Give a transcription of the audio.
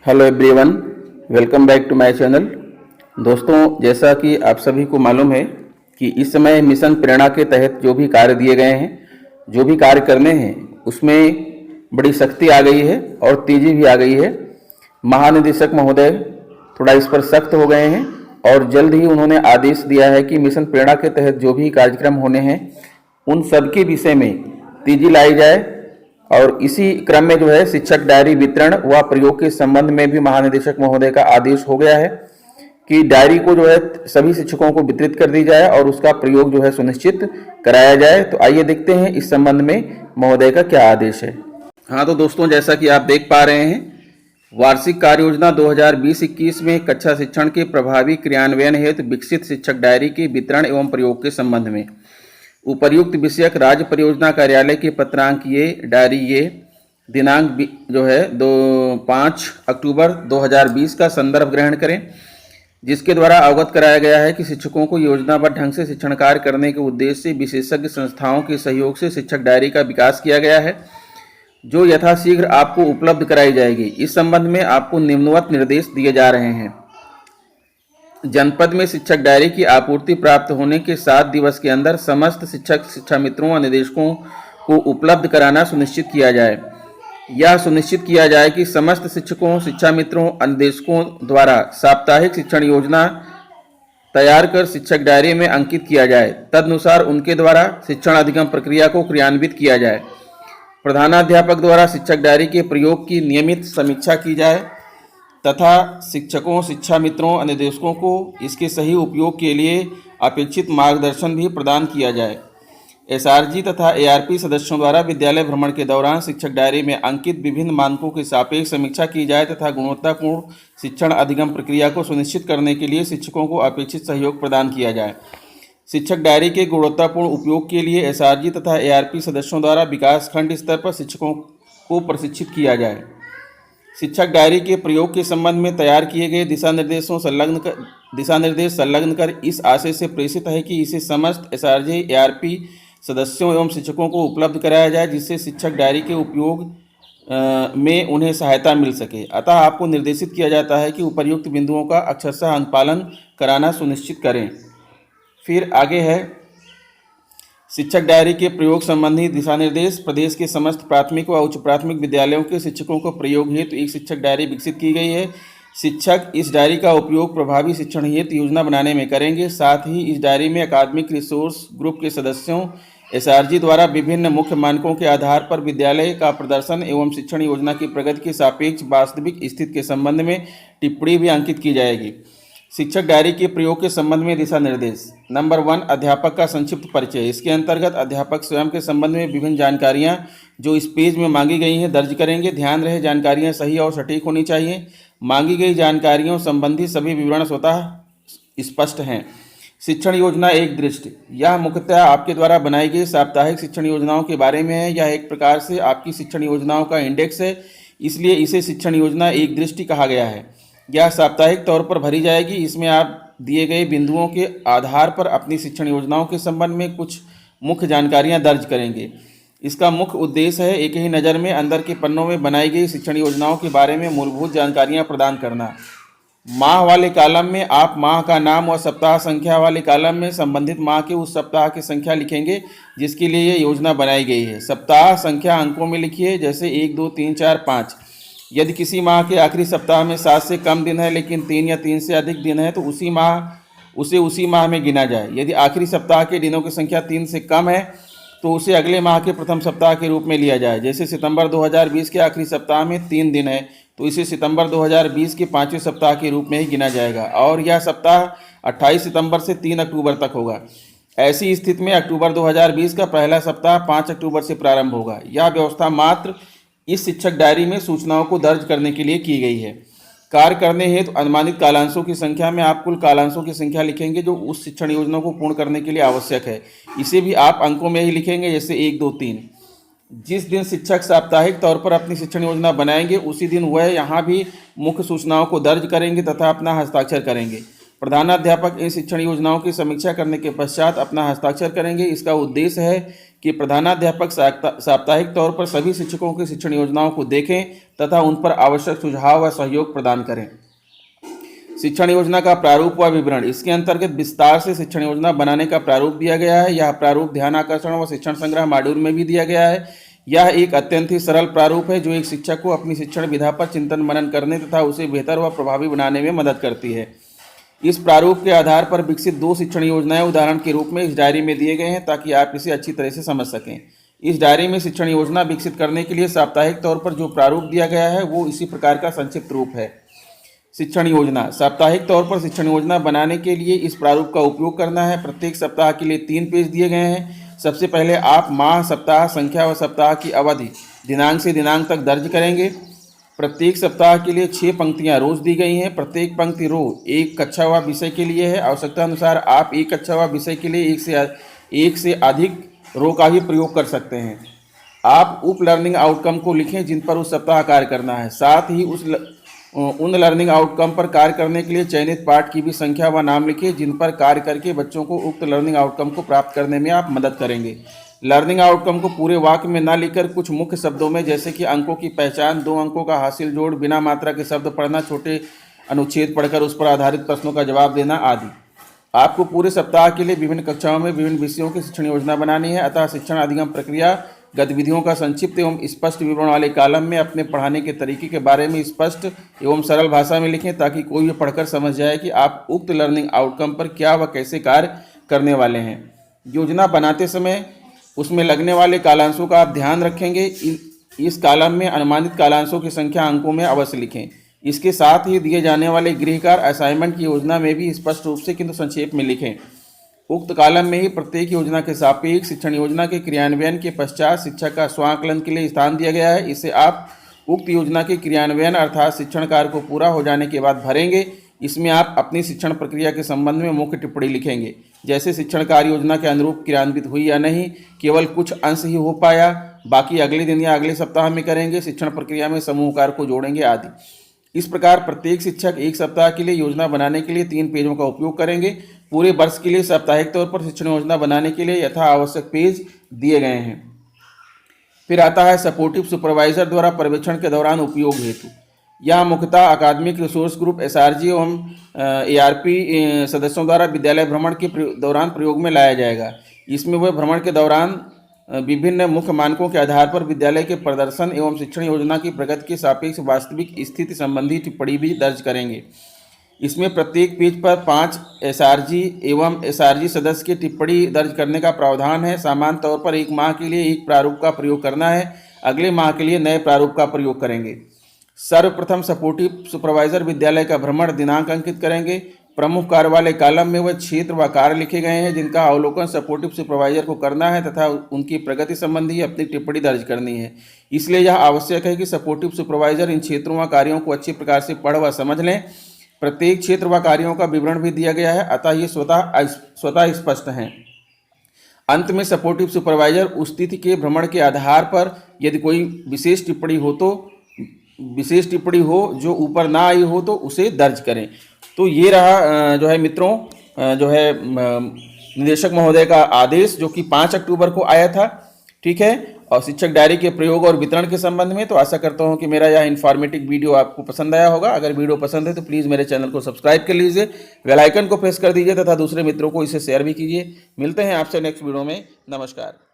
Hello everyone, welcome back to my channel. दोस्तों, जैसा कि आप सभी को मालूम है कि इस समय मिशन प्रेरणा के तहत जो भी कार्य दिए गए हैं, जो भी कार्य करने हैं, उसमें बड़ी शक्ति आ गई है और तेजी भी आ गई है। महानिदेशक महोदय थोड़ा इस पर सख्त हो गए हैं और जल्द ही उन्होंने आदेश दिया है कि मिशन प्रेरणा के तहत जो भी कार्यक्रम होने हैं उन सब के विषय में तेजी लाई जाए। और इसी क्रम में जो है शिक्षक डायरी वितरण व प्रयोग के संबंध में भी महानिदेशक महोदय का आदेश हो गया है कि डायरी को जो है सभी शिक्षकों को वितरित कर दी जाए और उसका प्रयोग जो है सुनिश्चित कराया जाए। तो आइए देखते हैं इस संबंध में महोदय का क्या आदेश है। हाँ तो दोस्तों, जैसा कि आप देख पा रहे हैं, वार्षिक कार्य योजना 2020-21 में कक्षा शिक्षण के प्रभावी क्रियान्वयन हेतु विकसित शिक्षक डायरी के वितरण एवं प्रयोग के संबंध में उपर्युक्त विषयक राज्य परियोजना कार्यालय के पत्रांकीय डायरी ये दिनांक जो है 5 अक्टूबर 2020 का संदर्भ ग्रहण करें, जिसके द्वारा अवगत कराया गया है कि शिक्षकों को योजनाबद्ध ढंग से शिक्षण कार्य करने के उद्देश्य से विशेषज्ञ संस्थाओं के सहयोग से शिक्षक डायरी का विकास किया गया है, जो यथाशीघ्र आपको उपलब्ध कराई जाएगी। इस संबंध में आपको निम्नवत निर्देश दिए जा रहे हैं। जनपद में शिक्षक डायरी की आपूर्ति प्राप्त होने के 7 दिवस के अंदर समस्त शिक्षक शिक्षा मित्रों व निदेशकों को उपलब्ध कराना सुनिश्चित किया जाए। यह सुनिश्चित किया जाए कि समस्त शिक्षकों, शिक्षा मित्रों, अनुदेशकों द्वारा साप्ताहिक शिक्षण योजना तैयार कर शिक्षक डायरी में अंकित किया जाए। तदनुसार उनके द्वारा शिक्षण अधिगम प्रक्रिया को क्रियान्वित किया जाए। प्रधानाध्यापक द्वारा शिक्षक डायरी के प्रयोग की नियमित समीक्षा की जाए तथा शिक्षकों, शिक्षा मित्रों, अनुदेशकों को इसके सही उपयोग के लिए अपेक्षित मार्गदर्शन भी प्रदान किया जाए। एसआरजी तथा एआरपी सदस्यों द्वारा विद्यालय भ्रमण के दौरान शिक्षक डायरी में अंकित विभिन्न मानकों के सापेक्ष समीक्षा की जाए तथा गुणवत्तापूर्ण शिक्षण अधिगम प्रक्रिया को सुनिश्चित करने के लिए शिक्षकों को अपेक्षित सहयोग प्रदान किया जाए। शिक्षक डायरी के गुणवत्तापूर्ण उपयोग के लिए एसआरजी तथा एआरपी सदस्यों द्वारा विकासखंड स्तर पर शिक्षकों को प्रशिक्षित किया जाए। शिक्षक डायरी के प्रयोग के संबंध में तैयार किए गए दिशा निर्देश संलग्न कर इस आशय से प्रेषित है कि इसे समस्त एसआरजी एआरपी सदस्यों एवं शिक्षकों को उपलब्ध कराया जाए, जिससे शिक्षक डायरी के उपयोग में उन्हें सहायता मिल सके। अतः आपको निर्देशित किया जाता है कि उपर्युक्त बिंदुओं का अक्षरशः अनुपालन कराना सुनिश्चित करें। फिर आगे है शिक्षक डायरी के प्रयोग संबंधी दिशा निर्देश। प्रदेश के समस्त प्राथमिक व उच्च प्राथमिक विद्यालयों के शिक्षकों को प्रयोग हेतु एक शिक्षक डायरी विकसित की गई है। शिक्षक इस डायरी का उपयोग प्रभावी शिक्षण हेतु योजना बनाने में करेंगे। साथ ही इस डायरी में अकादमिक रिसोर्स ग्रुप के सदस्यों एसआरजी द्वारा विभिन्न मुख्य मानकों के आधार पर विद्यालय का प्रदर्शन एवं शिक्षण योजना की प्रगति के सापेक्ष वास्तविक स्थिति के संबंध में टिप्पणी भी अंकित की जाएगी। शिक्षक डायरी के प्रयोग के संबंध में दिशा निर्देश। नंबर 1, अध्यापक का संक्षिप्त परिचय। इसके अंतर्गत अध्यापक स्वयं के संबंध में विभिन्न जानकारियां जो इस पेज में मांगी गई हैं दर्ज करेंगे। ध्यान रहे, जानकारियां सही और सटीक होनी चाहिए। मांगी गई जानकारियों संबंधी सभी विवरण स्वतः स्पष्ट हैं। शिक्षण योजना एक दृष्टि। यह मुख्यतः आपके द्वारा बनाई गई साप्ताहिक शिक्षण योजनाओं के बारे में है। यह एक प्रकार से आपकी शिक्षण योजनाओं का इंडेक्स है, इसलिए इसे शिक्षण योजना एक दृष्टि कहा गया है। यह साप्ताहिक तौर पर भरी जाएगी। इसमें आप दिए गए बिंदुओं के आधार पर अपनी शिक्षण योजनाओं के संबंध में कुछ मुख्य जानकारियां दर्ज करेंगे। इसका मुख्य उद्देश्य है एक ही नज़र में अंदर के पन्नों में बनाई गई शिक्षण योजनाओं के बारे में मूलभूत जानकारियां प्रदान करना। माह वाले कॉलम में आप माह का नाम व सप्ताह संख्या वाले कॉलम में संबंधित माह के उस सप्ताह की संख्या लिखेंगे जिसके लिए ये योजना बनाई गई है। सप्ताह संख्या अंकों में लिखिए, जैसे 1, 2, 3, 4, 5। यदि किसी माह के आखिरी सप्ताह में 7 से कम दिन है लेकिन 3 या 3 से अधिक दिन है तो उसी माह में गिना जाए। यदि आखिरी सप्ताह के दिनों की संख्या 3 से कम है तो उसे अगले माह के प्रथम सप्ताह के रूप में लिया जाए। जैसे सितंबर 2020 के आखिरी सप्ताह में 3 दिन है तो इसे सितंबर 2020 के 5वें सप्ताह के रूप में ही गिना जाएगा और यह सप्ताह 28 सितंबर से 3 अक्टूबर तक होगा। ऐसी स्थिति में अक्टूबर 2020 का पहला सप्ताह 5 अक्टूबर से प्रारंभ होगा। यह व्यवस्था मात्र इस शिक्षक डायरी में सूचनाओं को दर्ज करने के लिए की गई है। कार्य करने हेतु अनुमानित कालांशों की संख्या में आप कुल कालांशों की संख्या लिखेंगे जो उस शिक्षण योजना को पूर्ण करने के लिए आवश्यक है। इसे भी आप अंकों में ही लिखेंगे, जैसे 1, 2, 3। जिस दिन शिक्षक साप्ताहिक तौर पर अपनी शिक्षण योजना बनाएंगे उसी दिन वह यहाँ भी मुख्य सूचनाओं को दर्ज करेंगे तथा अपना हस्ताक्षर करेंगे। प्रधानाध्यापक इन शिक्षण योजनाओं की समीक्षा करने के पश्चात अपना हस्ताक्षर करेंगे। इसका उद्देश्य है कि प्रधानाध्यापक साप्ताहिक तौर पर सभी शिक्षकों की शिक्षण योजनाओं को देखें तथा उन पर आवश्यक सुझाव व सहयोग प्रदान करें। शिक्षण योजना का प्रारूप व विवरण। इसके अंतर्गत विस्तार से शिक्षण योजना बनाने का प्रारूप दिया गया है। यह प्रारूप ध्यान आकर्षण व शिक्षण संग्रह मॉड्यूल में भी दिया गया है। यह एक अत्यंत ही सरल प्रारूप है जो एक शिक्षक को अपनी शिक्षण विधा पर चिंतन मनन करने तथा उसे बेहतर व प्रभावी बनाने में मदद करती है। इस प्रारूप के आधार पर विकसित 2 शिक्षण योजनाएं उदाहरण के रूप में इस डायरी में दिए गए हैं ताकि आप इसे अच्छी तरह से समझ सकें। इस डायरी में शिक्षण योजना विकसित करने के लिए साप्ताहिक तौर पर जो प्रारूप दिया गया है वो इसी प्रकार का संक्षिप्त रूप है। शिक्षण योजना। साप्ताहिक तौर पर शिक्षण योजना बनाने के लिए इस प्रारूप का उपयोग करना है। प्रत्येक सप्ताह के लिए 3 पेज दिए गए हैं। सबसे पहले आप माह, सप्ताह संख्या व सप्ताह की अवधि दिनांक से दिनांक तक दर्ज करेंगे। प्रत्येक सप्ताह के लिए 6 पंक्तियां रोज दी गई हैं। प्रत्येक पंक्ति रो एक कक्षा व विषय के लिए है। आवश्यकता अनुसार आप एक कक्षा व विषय के लिए एक से अधिक रो का भी प्रयोग कर सकते हैं। आप उप लर्निंग आउटकम को लिखें जिन पर उस सप्ताह कार्य करना है। साथ ही उन लर्निंग आउटकम पर कार्य करने के लिए चयनित पाठ की भी संख्या व नाम लिखें जिन पर कार्य करके बच्चों को उक्त लर्निंग आउटकम को प्राप्त करने में आप मदद करेंगे। लर्निंग आउटकम को पूरे वाक्य में ना लिखकर कुछ मुख्य शब्दों में, जैसे कि अंकों की पहचान, 2 अंकों का हासिल जोड़, बिना मात्रा के शब्द पढ़ना, छोटे अनुच्छेद पढ़कर उस पर आधारित प्रश्नों का जवाब देना आदि। आपको पूरे सप्ताह के लिए विभिन्न कक्षाओं में विभिन्न विषयों की शिक्षण योजना बनानी है। अतः शिक्षण अधिगम प्रक्रिया गतिविधियों का संक्षिप्त एवं स्पष्ट विवरण वाले कॉलम में अपने पढ़ाने के तरीके के बारे में स्पष्ट एवं सरल भाषा में लिखें ताकि कोई भी पढ़कर समझ जाए कि आप उक्त लर्निंग आउटकम पर क्या व कैसे कार्य करने वाले हैं। योजना बनाते समय उसमें लगने वाले कालांशों का आप ध्यान रखेंगे। इस कॉलम में अनुमानित कालांशों की संख्या अंकों में अवश्य लिखें। इसके साथ ही दिए जाने वाले गृह कार्य असाइनमेंट की योजना में भी स्पष्ट रूप से किंतु संक्षेप में लिखें। उक्त कॉलम में ही प्रत्येक योजना के सापेक्ष शिक्षण योजना के क्रियान्वयन के पश्चात शिक्षक का स्वांकलन के लिए स्थान दिया गया है। इसे आप उक्त योजना के क्रियान्वयन अर्थात शिक्षण कार्य को पूरा हो जाने के बाद भरेंगे। इसमें आप अपनी शिक्षण प्रक्रिया के संबंध में मुख्य टिप्पणी लिखेंगे, जैसे शिक्षण कार्य योजना के अनुरूप क्रियान्वित हुई या नहीं, केवल कुछ अंश ही हो पाया, बाकी अगले दिन या अगले सप्ताह में करेंगे, शिक्षण प्रक्रिया में समूह कार्य को जोड़ेंगे आदि। इस प्रकार प्रत्येक शिक्षक एक सप्ताह के लिए योजना बनाने के लिए 3 पेजों का उपयोग करेंगे। पूरे वर्ष के लिए साप्ताहिक तौर पर शिक्षण योजना बनाने के लिए यथा आवश्यक पेज दिए गए हैं। फिर आता है सपोर्टिव सुपरवाइजर द्वारा पर्यवेक्षण के दौरान उपयोग हेतु। यह मुख्यतः अकादमिक रिसोर्स ग्रुप SRG एवं ARP सदस्यों द्वारा विद्यालय भ्रमण के दौरान प्रयोग में लाया जाएगा। इसमें वह भ्रमण के दौरान विभिन्न मुख्य मानकों के आधार पर विद्यालय के प्रदर्शन एवं शिक्षण योजना की प्रगति के सापेक्ष वास्तविक स्थिति संबंधी टिप्पणी भी दर्ज करेंगे। इसमें प्रत्येक पेज पर 5 SRG एवं SRG सदस्य की टिप्पणी दर्ज करने का प्रावधान है। सामान्य तौर पर 1 माह के लिए एक प्रारूप का प्रयोग करना है, अगले माह के लिए नए प्रारूप का प्रयोग करेंगे। सर्वप्रथम सपोर्टिव सुपरवाइजर विद्यालय का भ्रमण दिनांक अंकित करेंगे। प्रमुख कार्य वाले कॉलम में वह क्षेत्र व कार्य लिखे गए हैं जिनका अवलोकन सपोर्टिव सुपरवाइजर को करना है तथा उनकी प्रगति संबंधी अपनी टिप्पणी दर्ज करनी है। इसलिए यह आवश्यक है कि सपोर्टिव सुपरवाइजर इन क्षेत्रों व कार्यों को अच्छी प्रकार से पढ़ व समझ लें। प्रत्येक क्षेत्र व कार्यों का विवरण भी दिया गया है, अतः ये स्वतः स्पष्ट हैं। अंत में सपोर्टिव सुपरवाइजर उस तिथि के भ्रमण के आधार पर यदि कोई विशेष टिप्पणी हो जो ऊपर ना आई हो तो उसे दर्ज करें। तो ये रहा जो है मित्रों जो है निदेशक महोदय का आदेश जो कि 5 अक्टूबर को आया था, ठीक है, और शिक्षक डायरी के प्रयोग और वितरण के संबंध में। तो आशा करता हूं कि मेरा यह इन्फॉर्मेटिव वीडियो आपको पसंद आया होगा। अगर वीडियो पसंद है तो प्लीज़ मेरे चैनल को सब्सक्राइब कर लीजिए, बेल आइकन को प्रेस कर दीजिए तथा दूसरे मित्रों को इसे शेयर भी कीजिए। मिलते हैं आपसे नेक्स्ट वीडियो में। नमस्कार।